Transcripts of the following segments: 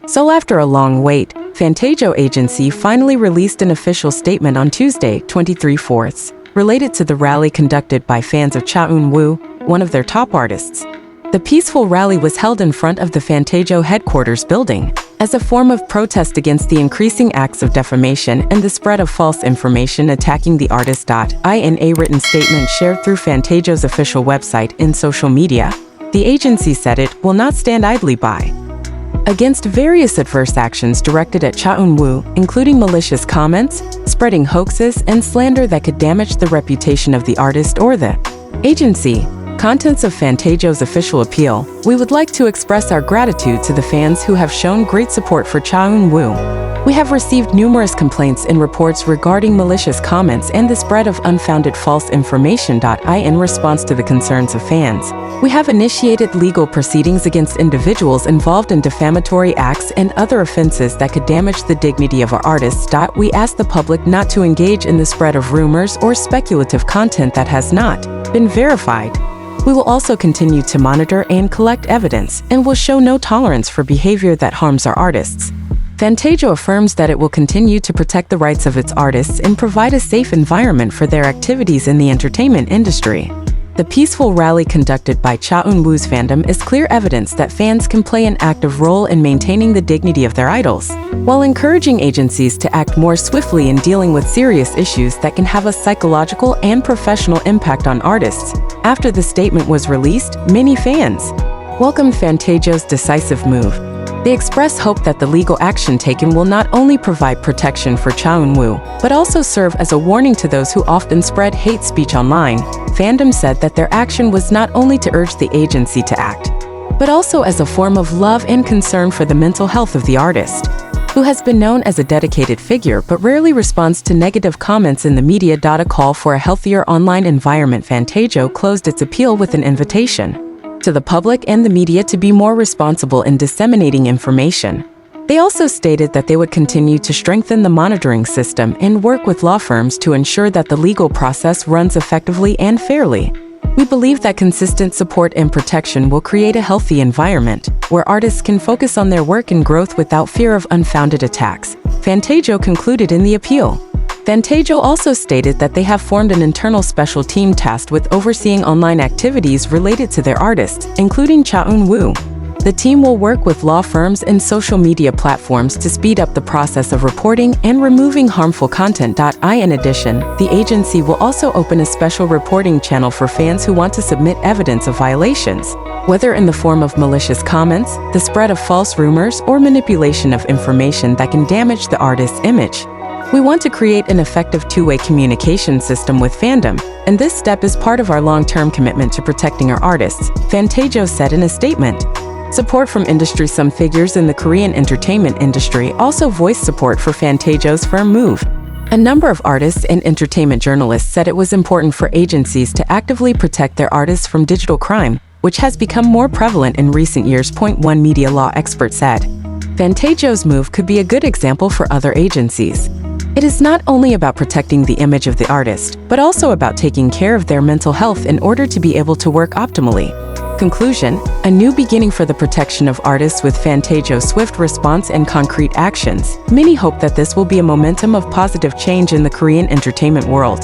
So after a long wait, Fantagio agency finally released an official statement on Tuesday, 23/4, related to the rally conducted by fans of Cha Eun-woo, one of their top artists. The peaceful rally was held in front of the Fantagio headquarters building, as a form of protest against the increasing acts of defamation and the spread of false information attacking the artist. In a written statement shared through Fantagio's official website in social media, the agency said it will not stand idly by against various adverse actions directed at Cha Eun-woo, including malicious comments, spreading hoaxes, and slander that could damage the reputation of the artist or the agency. Contents of Fantagio's official appeal. We would like to express our gratitude to the fans who have shown great support for Cha Eun-woo. We have received numerous complaints and reports regarding malicious comments and the spread of unfounded false information. In response to the concerns of fans, we have initiated legal proceedings against individuals involved in defamatory acts and other offenses that could damage the dignity of our artists. We ask the public not to engage in the spread of rumors or speculative content that has not been verified. We will also continue to monitor and collect evidence and will show no tolerance for behavior that harms our artists. Fantagio affirms that it will continue to protect the rights of its artists and provide a safe environment for their activities in the entertainment industry. The peaceful rally conducted by Cha Eun-woo's Fandom is clear evidence that fans can play an active role in maintaining the dignity of their idols, while encouraging agencies to act more swiftly in dealing with serious issues that can have a psychological and professional impact on artists. After the statement was released, many fans welcomed Fantagio's decisive move. They express hope that the legal action taken will not only provide protection for Cha Eun-woo, but also serve as a warning to those who often spread hate speech online. Fandom said that their action was not only to urge the agency to act, but also as a form of love and concern for the mental health of the artist, who has been known as a dedicated figure but rarely responds to negative comments in the media. A call for a healthier online environment. Fantagio closed its appeal with an invitation to the public and the media to be more responsible in disseminating information. They also stated that they would continue to strengthen the monitoring system and work with law firms to ensure that the legal process runs effectively and fairly. We believe that consistent support and protection will create a healthy environment where artists can focus on their work and growth without fear of unfounded attacks, Fantagio concluded in the appeal. Fantagio also stated that they have formed an internal special team tasked with overseeing online activities related to their artists, including Cha Eun-woo. The team will work with law firms and social media platforms to speed up the process of reporting and removing harmful content. In addition, the agency will also open a special reporting channel for fans who want to submit evidence of violations, whether in the form of malicious comments, the spread of false rumors, or manipulation of information that can damage the artist's image. We want to create an effective two-way communication system with Fandom, and this step is part of our long-term commitment to protecting our artists, Fantagio said in a statement. Support from industry. Some figures in the Korean entertainment industry also voiced support for Fantagio's firm move. A number of artists and entertainment journalists said it was important for agencies to actively protect their artists from digital crime, which has become more prevalent in recent years. One media law expert said. Fantagio's move could be a good example for other agencies. It is not only about protecting the image of the artist, but also about taking care of their mental health in order to be able to work optimally. Conclusion: a new beginning for the protection of artists with Fantagio's swift response and concrete actions. Many hope that this will be a momentum of positive change in the Korean entertainment world,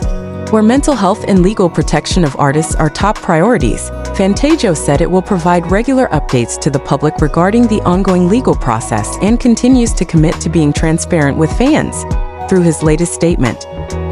where mental health and legal protection of artists are top priorities. Fantagio said it will provide regular updates to the public regarding the ongoing legal process and continues to commit to being transparent with fans. Through his latest statement,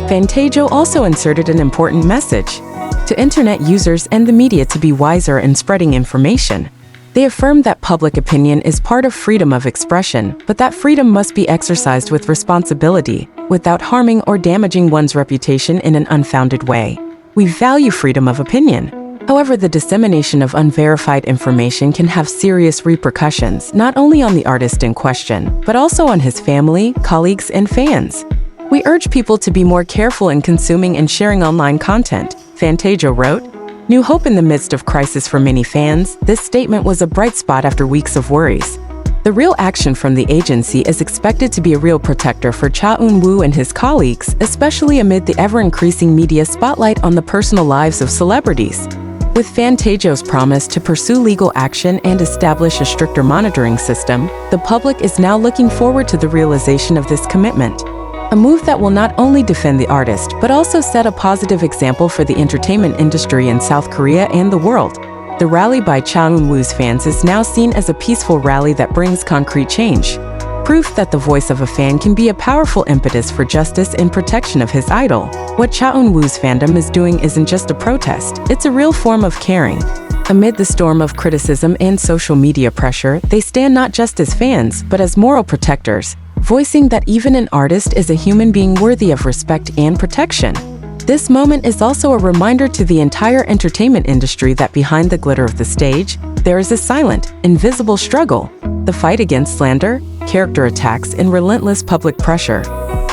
Fantagio also inserted an important message to internet users and the media to be wiser in spreading information. They affirmed that public opinion is part of freedom of expression, but that freedom must be exercised with responsibility, without harming or damaging one's reputation in an unfounded way. We value freedom of opinion. However, the dissemination of unverified information can have serious repercussions, not only on the artist in question, but also on his family, colleagues, and fans. We urge people to be more careful in consuming and sharing online content, Fantagio wrote. New hope in the midst of crisis for many fans. This statement was a bright spot after weeks of worries. The real action from the agency is expected to be a real protector for Cha Eun-woo and his colleagues, especially amid the ever-increasing media spotlight on the personal lives of celebrities. With Fantagio's promise to pursue legal action and establish a stricter monitoring system, the public is now looking forward to the realization of this commitment. A move that will not only defend the artist, but also set a positive example for the entertainment industry in South Korea and the world. The rally by Cha Eun-woo's fans is now seen as a peaceful rally that brings concrete change. Proof that the voice of a fan can be a powerful impetus for justice and protection of his idol. What Cha Eun-woo's fandom is doing isn't just a protest, it's a real form of caring. Amid the storm of criticism and social media pressure, they stand not just as fans, but as moral protectors, voicing that even an artist is a human being worthy of respect and protection. This moment is also a reminder to the entire entertainment industry that behind the glitter of the stage, there is a silent, invisible struggle. The fight against slander, character attacks, and relentless public pressure.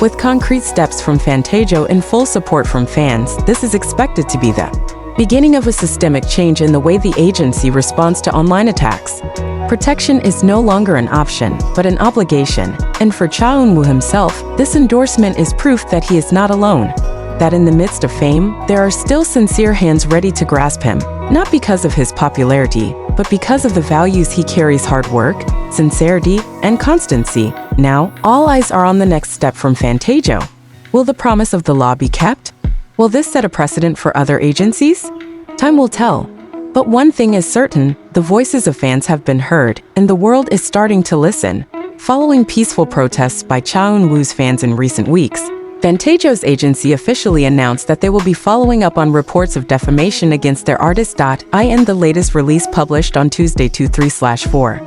With concrete steps from Fantagio and full support from fans, this is expected to be the beginning of a systemic change in the way the agency responds to online attacks. Protection is no longer an option, but an obligation, and for Cha Eun-woo himself, this endorsement is proof that he is not alone. That in the midst of fame, there are still sincere hands ready to grasp him, not because of his popularity, but because of the values he carries: hard work, sincerity, and constancy. Now, all eyes are on the next step from Fantagio. Will the promise of the law be kept? Will this set a precedent for other agencies? Time will tell. But one thing is certain, the voices of fans have been heard, and the world is starting to listen. Following peaceful protests by Cha Eun-woo's fans in recent weeks, Fantagio's agency officially announced that they will be following up on reports of defamation against their artist. In the latest release published on Tuesday 23/4.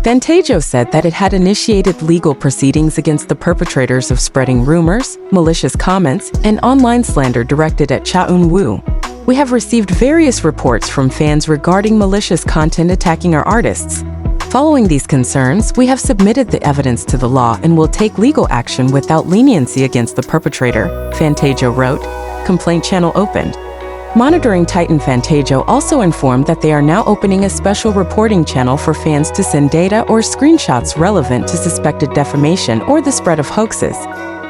Fantagio said that it had initiated legal proceedings against the perpetrators of spreading rumors, malicious comments, and online slander directed at Cha Eun-woo. We have received various reports from fans regarding malicious content attacking our artists. Following these concerns, we have submitted the evidence to the law and will take legal action without leniency against the perpetrator, Fantagio wrote. Complaint channel opened. Monitoring Titan Fantagio also informed that they are now opening a special reporting channel for fans to send data or screenshots relevant to suspected defamation or the spread of hoaxes.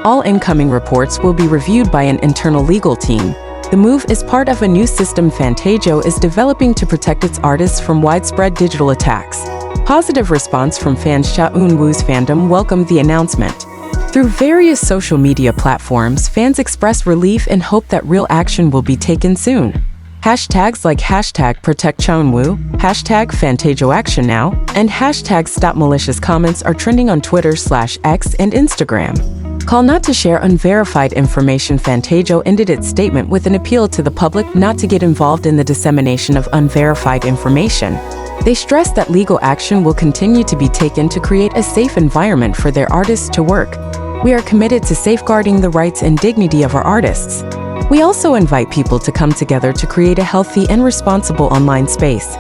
All incoming reports will be reviewed by an internal legal team. The move is part of a new system Fantagio is developing to protect its artists from widespread digital attacks. Positive response from fans. Cha Eun-woo's fandom welcomed the announcement. Through various social media platforms, fans expressed relief and hope that real action will be taken soon. Hashtags like #ProtectChaEun-woo, #FantagioActionNow, and #StopMaliciousComments are trending on Twitter/X and Instagram. Call not to share unverified information. Fantagio ended its statement with an appeal to the public not to get involved in the dissemination of unverified information. They stressed that legal action will continue to be taken to create a safe environment for their artists to work. We are committed to safeguarding the rights and dignity of our artists. We also invite people to come together to create a healthy and responsible online space.